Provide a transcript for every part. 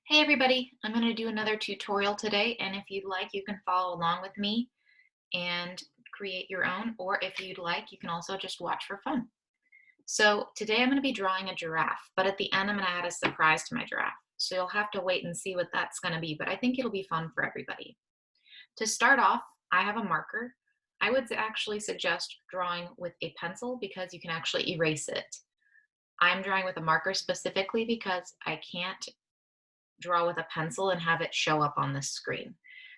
Hey everybody, I'm going to do another tutorial today, and if you'd like you can follow along with me and create your own, or if you'd like you can also just watch for fun. So today I'm going to be drawing a giraffe, but at the end I'm going to add a surprise to my giraffe. So you'll have to wait and see what that's going to be, but I think it'll be fun for everybody. To start off, I have a marker. I would actually suggest drawing with a pencil because you can actually erase it. I'm drawing with a marker specifically because I can't draw with a pencil and have it show up on the screen.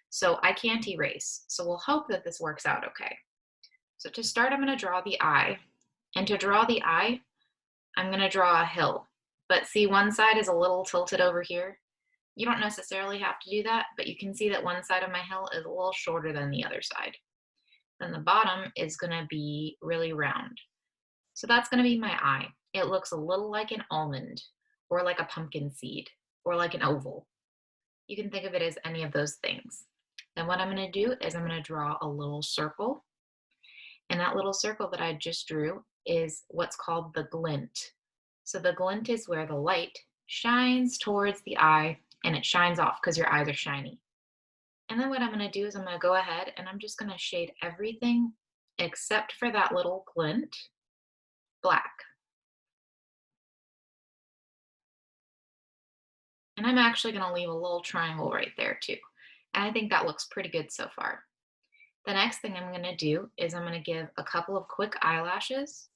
So I can't erase. So we'll hope that this works out okay. So to start, I'm going to draw the eye. And to draw the eye, I'm going to draw a hill. But see, one side is a little tilted over here. You don't necessarily have to do that, but you can see that one side of my hill is a little shorter than the other side. Then the bottom is going to be really round. So that's going to be my eye. It looks a little like an almond, or like a pumpkin seed, or like an oval. You can think of it as any of those things. Then what I'm going to do is I'm going to draw a little circle. And that little circle that I just drew is what's called the glint. So the glint is where the light shines towards the eye and it shines off because your eyes are shiny. And then what I'm going to do is I'm going to go ahead and I'm just going to shade everything except for that little glint black. And I'm actually going to leave a little triangle right there too. And I think that looks pretty good so far. The next thing I'm going to do is I'm going to give a couple of quick eyelashes.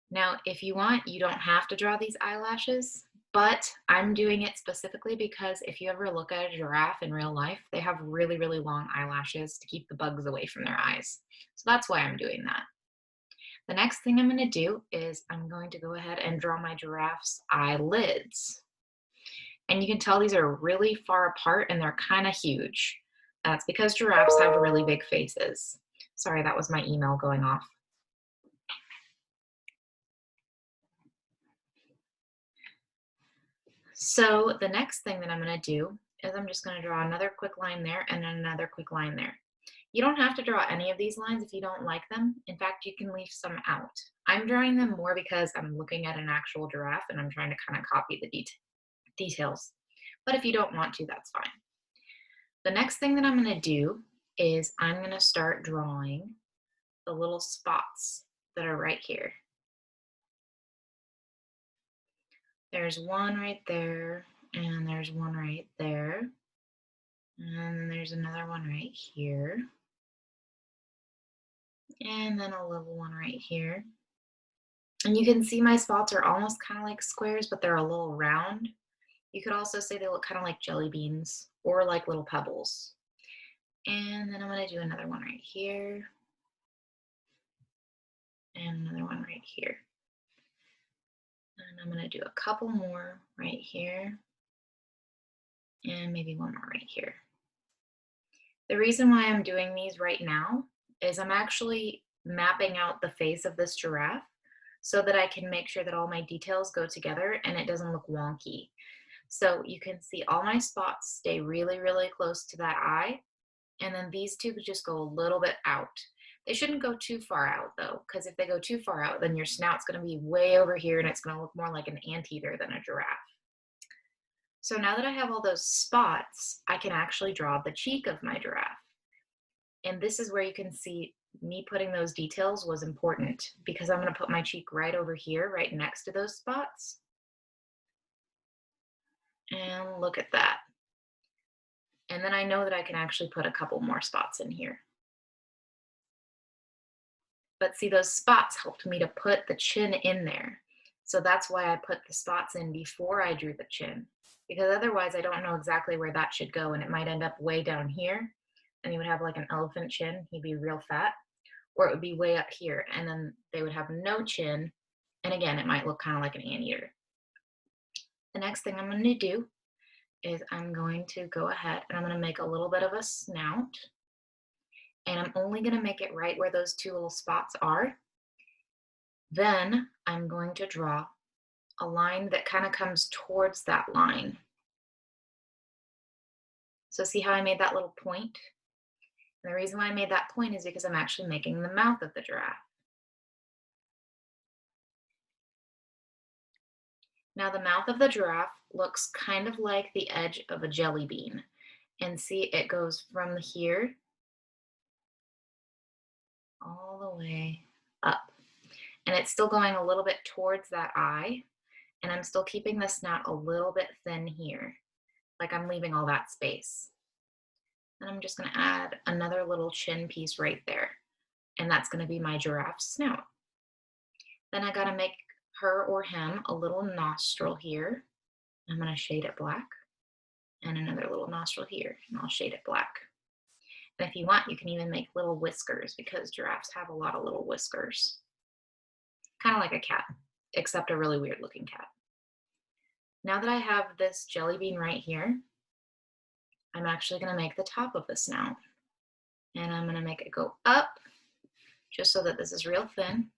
Now, if you want, you don't have to draw these eyelashes, but I'm doing it specifically because if you ever look at a giraffe in real life, they have really, really long eyelashes to keep the bugs away from their eyes. So that's why I'm doing that. The next thing I'm going to do is I'm going to go ahead and draw my giraffe's eyelids. And you can tell these are really far apart and they're kind of huge. That's because giraffes have really big faces. Sorry, that was my email going off. So the next thing that I'm going to do is I'm just going to draw another quick line there and another quick line there. You don't have to draw any of these lines if you don't like them. In fact, you can leave some out. I'm drawing them more because I'm looking at an actual giraffe and I'm trying to kind of copy the details. But if you don't want to, that's fine. The next thing that I'm going to do is I'm going to start drawing the little spots that are right here. There's one right there, and there's one right there, and then there's another one right here, and then a little one right here. And you can see my spots are almost kind of like squares, but they're a little round. You could also say they look kind of like jelly beans or like little pebbles. And then I'm going to do another one right here, and another one right here. And I'm going to do a couple more right here, and maybe one more right here. The reason why I'm doing these right now is I'm actually mapping out the face of this giraffe so that I can make sure that all my details go together and it doesn't look wonky. So you can see all my spots stay really, really close to that eye. And then these two just go a little bit out. They shouldn't go too far out though, because if they go too far out, then your snout's going to be way over here and it's going to look more like an anteater than a giraffe. So now that I have all those spots, I can actually draw the cheek of my giraffe. And this is where you can see me putting those details was important because I'm going to put my cheek right over here, right next to those spots. And look at that. And then I know that I can actually put a couple more spots in here. But see, those spots helped me to put the chin in there. So that's why I put the spots in before I drew the chin, because otherwise I don't know exactly where that should go and it might end up way down here and you would have like an elephant chin, he'd be real fat, or it would be way up here and then they would have no chin, and again it might look kind of like an anteater. The next thing I'm going to do is I'm going to go ahead and I'm going to make a little bit of a snout, and I'm only going to make it right where those two little spots are. Then I'm going to draw a line that kind of comes towards that line. So see how I made that little point? And the reason why I made that point is because I'm actually making the mouth of the giraffe. Now the mouth of the giraffe looks kind of like the edge of a jelly bean. And see, it goes from here all the way up. And it's still going a little bit towards that eye. And I'm still keeping the snout a little bit thin here, like I'm leaving all that space. And I'm just gonna add another little chin piece right there. And that's gonna be my giraffe's snout. Then I gotta make her or him a little nostril here. I'm gonna shade it black, and another little nostril here, and I'll shade it black. And if you want, you can even make little whiskers because giraffes have a lot of little whiskers. Kind of like a cat, except a really weird looking cat. Now that I have this jelly bean right here, I'm actually gonna make the top of the snout. And I'm gonna make it go up just so that this is real thin.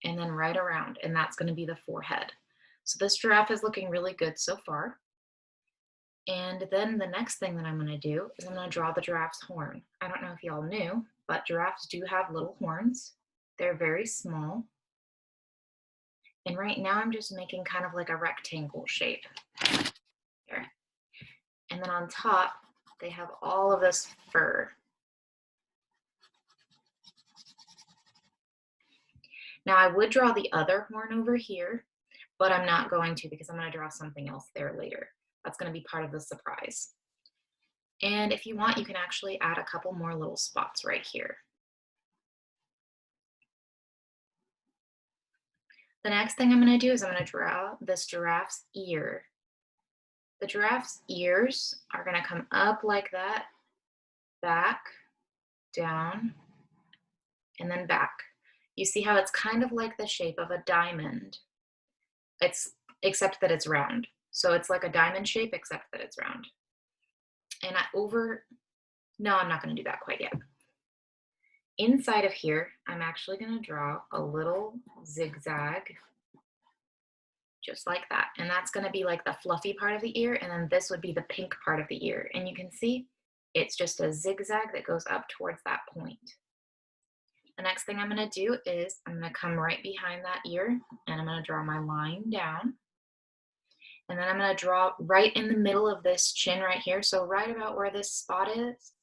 And then right around, and that's gonna be the forehead. So this giraffe is looking really good so far. And then the next thing that I'm gonna do is I'm gonna draw the giraffe's horn. I don't know if y'all knew, but giraffes do have little horns. They're very small. And right now I'm just making kind of like a rectangle shape there. And then on top, they have all of this fur. Now I would draw the other horn over here, but I'm not going to because I'm gonna draw something else there later. That's gonna be part of the surprise. And if you want, you can actually add a couple more little spots right here. The next thing I'm gonna do is I'm gonna draw this giraffe's ear. The giraffe's ears are gonna come up like that, back, down, and then back. You see how it's kind of like the shape of a diamond. Except that it's round. So it's like a diamond shape, except that it's round. And no, I'm not gonna do that quite yet. Inside of here, I'm actually gonna draw a little zigzag, just like that. And that's gonna be like the fluffy part of the ear, and then this would be the pink part of the ear. And you can see it's just a zigzag that goes up towards that point. The next thing I'm gonna do is I'm gonna come right behind that ear, and I'm gonna draw my line down. And then I'm gonna draw right in the middle of this chin right here. So right about where this spot is,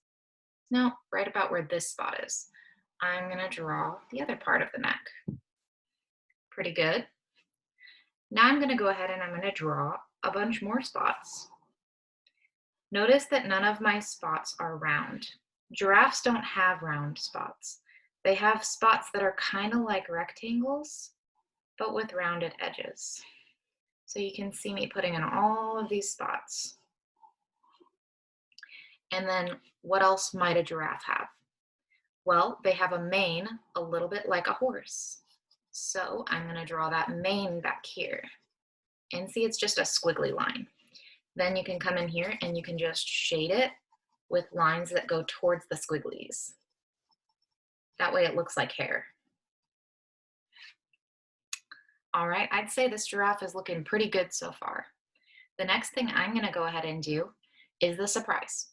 no, right about where this spot is, I'm gonna draw the other part of the neck. Pretty good. Now I'm gonna go ahead and I'm gonna draw a bunch more spots. Notice that none of my spots are round. Giraffes don't have round spots. They have spots that are kind of like rectangles, but with rounded edges. So you can see me putting in all of these spots. And then what else might a giraffe have? Well, they have a mane a little bit like a horse. So I'm going to draw that mane back here. And see, it's just a squiggly line. Then you can come in here and you can just shade it with lines that go towards the squigglies. That way it looks like hair. All right, I'd say this giraffe is looking pretty good so far. The next thing I'm going to go ahead and do is the surprise.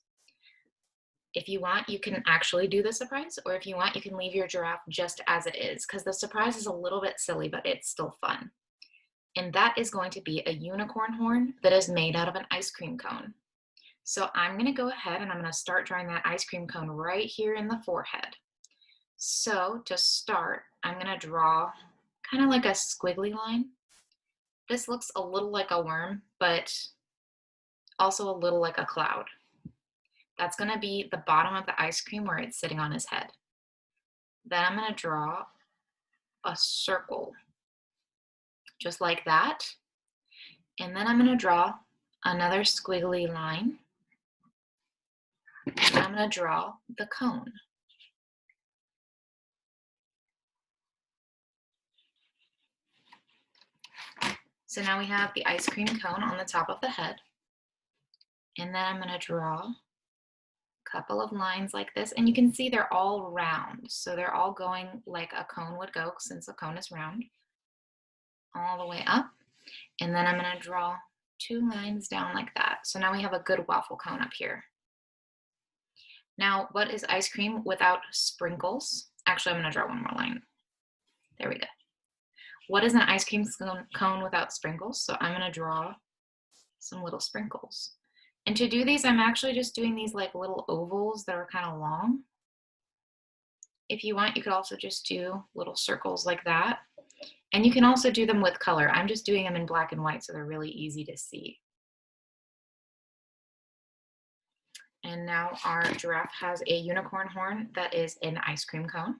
If you want, you can actually do the surprise, or if you want, you can leave your giraffe just as it is, because the surprise is a little bit silly, but it's still fun. And that is going to be a unicorn horn that is made out of an ice cream cone. So I'm going to go ahead and I'm going to start drawing that ice cream cone right here in the forehead. So to start, I'm going to draw kind of like a squiggly line. This looks a little like a worm, but also a little like a cloud. That's going to be the bottom of the ice cream where it's sitting on his head. Then I'm going to draw a circle, just like that. And then I'm going to draw another squiggly line. And I'm going to draw the cone. So now we have the ice cream cone on the top of the head. And then I'm going to draw a couple of lines like this. And you can see they're all round. So they're all going like a cone would go, since a cone is round, all the way up. And then I'm going to draw 2 lines down like that. So now we have a good waffle cone up here. Now, what is ice cream without sprinkles? Actually, I'm going to draw one more line. There we go. What is an ice cream cone without sprinkles? So I'm gonna draw some little sprinkles. And to do these, I'm actually just doing these like little ovals that are kind of long. If you want, you could also just do little circles like that. And you can also do them with color. I'm just doing them in black and white, so they're really easy to see. And now our giraffe has a unicorn horn that is an ice cream cone.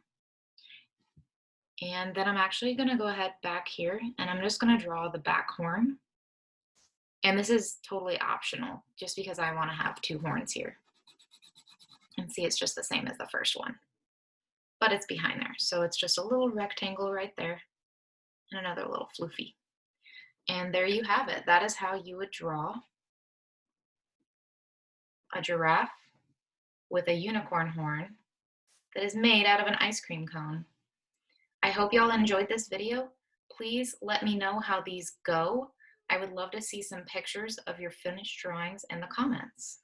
And then I'm actually gonna go ahead back here and I'm just gonna draw the back horn. And this is totally optional, just because I wanna have two horns here. And see, it's just the same as the first one, but it's behind there. So it's just a little rectangle right there and another little floofy. And there you have it. That is how you would draw a giraffe with a unicorn horn that is made out of an ice cream cone. I hope y'all enjoyed this video. Please let me know how these go. I would love to see some pictures of your finished drawings in the comments.